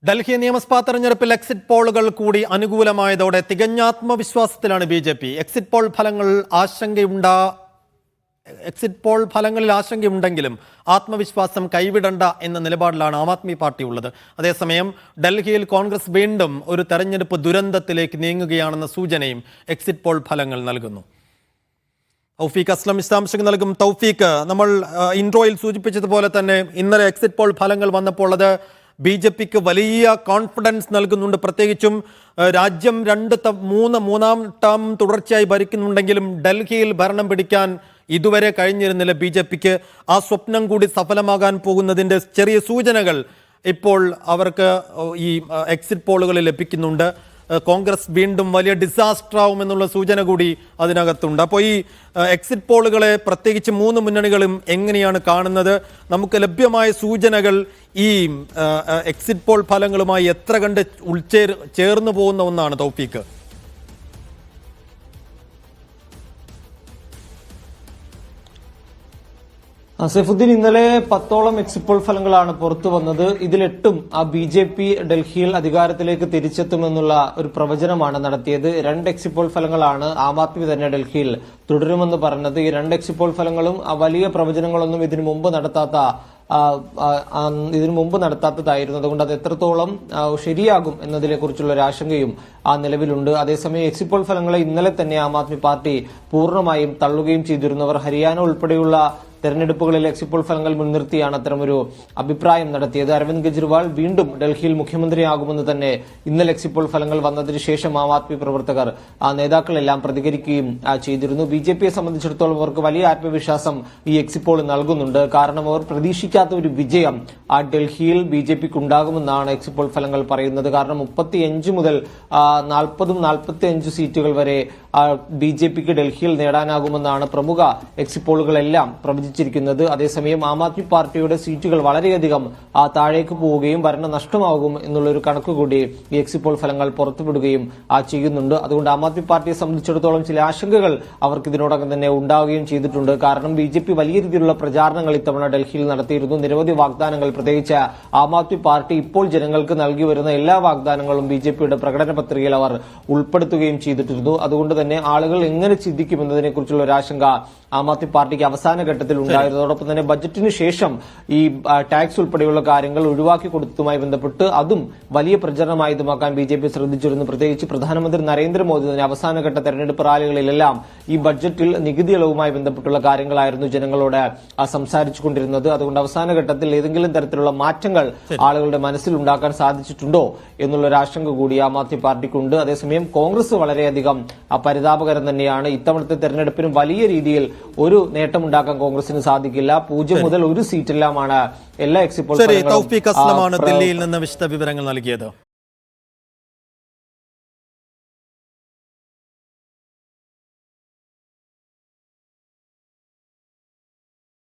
ഡൽഹി നിയമസഭാ തെരഞ്ഞെടുപ്പിൽ എക്സിറ്റ് പോളുകൾ കൂടി അനുകൂലമായതോടെ തികഞ്ഞ ആത്മവിശ്വാസത്തിലാണ് ബി.ജെ.പി. എക്സിറ്റ് പോൾ ഫലങ്ങളിൽ ആശങ്കയുണ്ടെങ്കിലും ആത്മവിശ്വാസം കൈവിടണ്ട എന്ന നിലപാടിലാണ് ആം ആദ്മി പാർട്ടി ഉള്ളത്. അതേസമയം ഡൽഹിയിൽ കോൺഗ്രസ് വീണ്ടും ഒരു തെരഞ്ഞെടുപ്പ് ദുരന്തത്തിലേക്ക് നീങ്ങുകയാണെന്ന സൂചനയും എക്സിറ്റ് പോൾ ഫലങ്ങൾ നൽകുന്നു. തൗഫീഖ് അസ്ലം വിശദാംശങ്ങൾ നൽകും. തൗഫീഖ്, നമ്മൾ ഇൻട്രോയിൽ സൂചിപ്പിച്ചതുപോലെ തന്നെ ഇന്നലെ എക്സിറ്റ് പോൾ ഫലങ്ങൾ വന്നപ്പോൾ അത് ബി.ജെ.പിക്ക് വലിയ കോൺഫിഡൻസ് നൽകുന്നുണ്ട്. പ്രത്യേകിച്ചും രാജ്യം മൂന്നാം ടേം തുടർച്ചയായി ഭരിക്കുന്നുണ്ടെങ്കിലും ഡൽഹിയിൽ ഭരണം പിടിക്കാൻ ഇതുവരെ കഴിഞ്ഞിരുന്നില്ല ബി.ജെ.പിക്ക്. ആ സ്വപ്നം കൂടി സഫലമാകാൻ പോകുന്നതിൻ്റെ ചെറിയ സൂചനകൾ ഇപ്പോൾ അവർക്ക് ഈ എക്സിറ്റ് പോളുകളിൽ ലഭിക്കുന്നുണ്ട്. കോൺഗ്രസ് വീണ്ടും വലിയ ഡിസാസ്റ്റർ ആവുമെന്നുള്ള സൂചന കൂടി അതിനകത്തുണ്ട്. അപ്പോൾ ഈ എക്സിറ്റ് പോളുകളെ പ്രത്യേകിച്ച് മൂന്ന് മുന്നണികളും എങ്ങനെയാണ് കാണുന്നത്? നമുക്ക് ലഭ്യമായ സൂചനകൾ ഈ എക്സിറ്റ് പോൾ ഫലങ്ങളുമായി എത്ര കണ്ട് ചേർന്ന് പോകുന്ന ഒന്നാണ് തൗഫീഖ്? സൈഫുദ്ദീൻ, ഇന്നലെ 10ഓളം എക്സിറ്റ് പോൾ ഫലങ്ങളാണ് പുറത്തു വന്നത്. ഇതിൽ 8ഉം ബി.ജെ.പി. ഡൽഹിയിൽ അധികാരത്തിലേക്ക് തിരിച്ചെത്തുമെന്നുള്ള ഒരു പ്രവചനമാണ് നടത്തിയത്. 2 എക്സിറ്റ് പോൾ ഫലങ്ങളാണ് ആം ആദ്മി തന്നെ ഡൽഹിയിൽ തുടരുമെന്ന് പറഞ്ഞത്. ഈ 2 എക്സിറ്റ് പോൾ ഫലങ്ങളും വലിയ പ്രവചനങ്ങളൊന്നും ഇതിനു മുമ്പ് നടത്താത്തതായിരുന്നു. അതുകൊണ്ട് അത് എത്രത്തോളം ശരിയാകും എന്നതിനെ കുറിച്ചുള്ള ഒരു ആശങ്കയും നിലവിലുണ്ട്. അതേസമയം എക്സിറ്റ് പോൾ ഫലങ്ങളെ ഇന്നലെ തന്നെ ആം ആദ്മി പാർട്ടി പൂർണ്ണമായും തള്ളുകയും ചെയ്തിരുന്നവർ ഹരിയാന ഉൾപ്പെടെയുള്ള തെരഞ്ഞെടുപ്പുകളിൽ എക്സിറ്റ് പോൾ ഫലങ്ങൾ മുൻനിർത്തിയാണ് അത്തരമൊരു അഭിപ്രായം നടത്തിയത്. അരവിന്ദ് കെജ്രിവാൾ വീണ്ടും ഡൽഹിയിൽ മുഖ്യമന്ത്രിയാകുമെന്ന് തന്നെ ഇന്നലെ എക്സിറ്റ് പോൾ ഫലങ്ങൾ വന്നതിന് ശേഷം ആം ആദ്മി പ്രവർത്തകർ നേതാക്കളെല്ലാം പ്രതികരിക്കുകയും ചെയ്തിരുന്നു. ബി.ജെ.പിയെ സംബന്ധിച്ചിടത്തോളം അവർക്ക് വലിയ ആത്മവിശ്വാസം ഈ എക്സിറ്റ് പോൾ നൽകുന്നുണ്ട്. കാരണം അവർ പ്രതീക്ഷിക്കാത്ത ഒരു വിജയം ഡൽഹിയിൽ ബി.ജെ.പിക്ക് ഉണ്ടാകുമെന്നാണ് എക്സിറ്റ് പോൾ ഫലങ്ങൾ പറയുന്നത്. കാരണം 35 മുതൽ 40-45 സീറ്റുകൾ വരെ ബി.ജെ.പിക്ക് ഡൽഹിയിൽ നേടാനാകുമെന്നാണ് പ്രമുഖ എക്സിറ്റ് പോളുകളെല്ലാം പ്രവചിച്ചിരിക്കുന്നത്. അതേസമയം ആം ആദ്മി പാർട്ടിയുടെ സീറ്റുകൾ വളരെയധികം താഴേക്ക് പോവുകയും ഭരണം നഷ്ടമാകും എന്നുള്ളൊരു കണക്കുകൂടി ഈ എക്സിറ്റ് പോൾ ഫലങ്ങൾ പുറത്തുവിടുകയും ചെയ്യുന്നുണ്ട്. അതുകൊണ്ട് ആം ആദ്മി പാർട്ടിയെ സംബന്ധിച്ചിടത്തോളം ചില ആശങ്കകൾ അവർക്ക് ഇതിനോടകം തന്നെ ഉണ്ടാവുകയും ചെയ്തിട്ടുണ്ട്. കാരണം ബി.ജെ.പി. വലിയ രീതിയിലുള്ള പ്രചാരണങ്ങൾ ഇത്തവണ ഡൽഹിയിൽ നടത്തിയിരുന്നു. നിരവധി വാഗ്ദാനങ്ങൾ, പ്രത്യേകിച്ച് ആം ആദ്മി പാർട്ടി ഇപ്പോൾ ജനങ്ങൾക്ക് നൽകി വരുന്ന എല്ലാ വാഗ്ദാനങ്ങളും ബി.ജെ.പിയുടെ പ്രകടന പത്രികയിൽ അവർ ഉൾപ്പെടുത്തുകയും ചെയ്തിട്ടിരുന്നു. അതുകൊണ്ട് തന്നെ ആളുകൾ എങ്ങനെ ചിന്തിക്കുമെന്നതിനെ കുറിച്ചുള്ള ഒരു ആശങ്ക ആം ആദ്മി പാർട്ടിക്ക് അവസാന ഘട്ടത്തിൽ ഉണ്ടായിരുന്നു. അതോടൊപ്പം തന്നെ ബജറ്റിന് ശേഷം ഈ ടാക്സ് ഉൾപ്പെടെയുള്ള കാര്യങ്ങൾ ഒഴിവാക്കി കൊടുത്തതുമായി ബന്ധപ്പെട്ട് അതും വലിയ പ്രചരണമായുധമാക്കാൻ ബി.ജെ.പി. ശ്രദ്ധിച്ചിരുന്നു. പ്രത്യേകിച്ച് പ്രധാനമന്ത്രി നരേന്ദ്രമോദി തന്നെ അവസാനഘട്ട തെരഞ്ഞെടുപ്പ് റാലികളിലെല്ലാം ഈ ബഡ്ജറ്റിൽ നികുതി ഇളവുമായി ബന്ധപ്പെട്ടുള്ള കാര്യങ്ങളായിരുന്നു ജനങ്ങളോട് സംസാരിച്ചുകൊണ്ടിരുന്നത്. അതുകൊണ്ട് അവസാന ഘട്ടത്തിൽ ഏതെങ്കിലും തരത്തിലുള്ള മാറ്റങ്ങൾ ആളുകളുടെ മനസ്സിൽ ഉണ്ടാക്കാൻ സാധിച്ചിട്ടുണ്ടോ എന്നുള്ളൊരു ആശങ്ക കൂടി ആം ആദ്മി പാർട്ടിക്കുണ്ട്. അതേസമയം കോൺഗ്രസ് വളരെയധികം പരിതാപകരം തന്നെയാണ്. ഇത്തവണത്തെ തെരഞ്ഞെടുപ്പിനും വലിയ രീതിയിൽ ഒരു നേട്ടമുണ്ടാക്കാൻ കോൺഗ്രസിന് സാധിക്കില്ല. 0 മുതൽ 1 സീറ്റെല്ലാമാണ് എല്ലാ എക്സിറ്റ് പോൾ തൗഫീഖ് അസ്ലമാണ് ദില്ലിയിൽ നിന്ന് വിശദ വിവരങ്ങൾ നൽകിയത്.